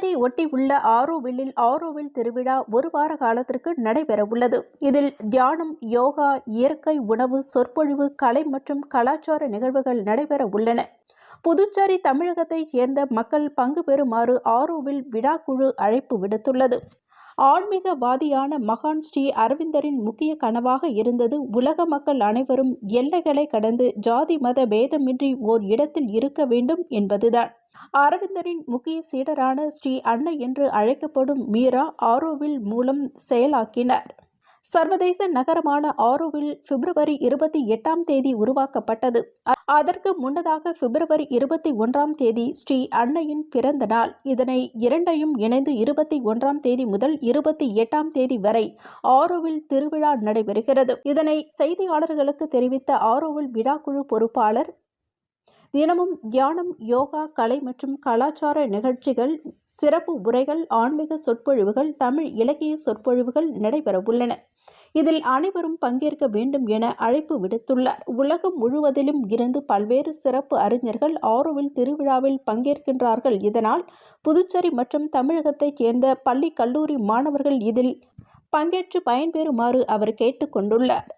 புதுச்சேரி ஒட்டி உள்ள ஆரோவில் திருவிழா ஒரு வார காலத்திற்கு நடைபெறவுள்ளது. இதில் தியானம், யோகா, இயற்கை உணவு, சொற்பொழிவு, கலை மற்றும் கலாச்சார நிகழ்வுகள் நடைபெற உள்ளன. புதுச்சேரி தமிழகத்தைச் சேர்ந்த மக்கள் பங்கு பெறுமாறு ஆரோவில் விழாக்குழு அழைப்பு விடுத்துள்ளது. ஆன்மீகவாதியான மகான் ஸ்ரீ அரவிந்தரின் முக்கிய கனவாக இருந்தது உலக மக்கள் அனைவரும் எல்லைகளை கடந்து ஜாதி மத பேதமின்றி ஓர் இடத்தில் இருக்க வேண்டும் என்பதுதான். அரவிந்தரின் முக்கிய சீடரான ஸ்ரீ அன்னை என்று அழைக்கப்படும் மீரா ஆரோவில் மூலம் செயலாக்கினார். சர்வதேச நகரமான ஆரோவில் பிப்ரவரி 28 உருவாக்கப்பட்டது. அதற்கு முன்னதாக பிப்ரவரி 21 ஸ்ரீ அன்னையின் பிறந்த நாள். இதனை இரண்டையும் இணைந்து 21 முதல் 28 வரை ஆரோவில் திருவிழா நடைபெறுகிறது. இதனை செய்தியாளர்களுக்கு தெரிவித்த ஆரோவில் விழாக்குழு பொறுப்பாளர், தினமும் தியானம், யோகா, கலை மற்றும் கலாச்சார நிகழ்ச்சிகள், சிறப்பு உரைகள், ஆன்மீக சொற்பொழிவுகள், தமிழ் இலக்கிய சொற்பொழிவுகள் நடைபெறவுள்ளன. இதில் அனைவரும் பங்கேற்க வேண்டும் என அழைப்பு விடுத்துள்ளார். உலகம் முழுவதிலும் இருந்து பல்வேறு சிறப்பு அறிஞர்கள் ஆரோவில் திருவிழாவில் பங்கேற்கின்றார்கள். இதனால் புதுச்சேரி மற்றும் தமிழகத்தைச் சேர்ந்த பள்ளி, கல்லூரி மாணவர்கள் இதில் பங்கேற்று பயன்பெறுமாறு அவர் கேட்டுக் கொண்டுள்ளார்.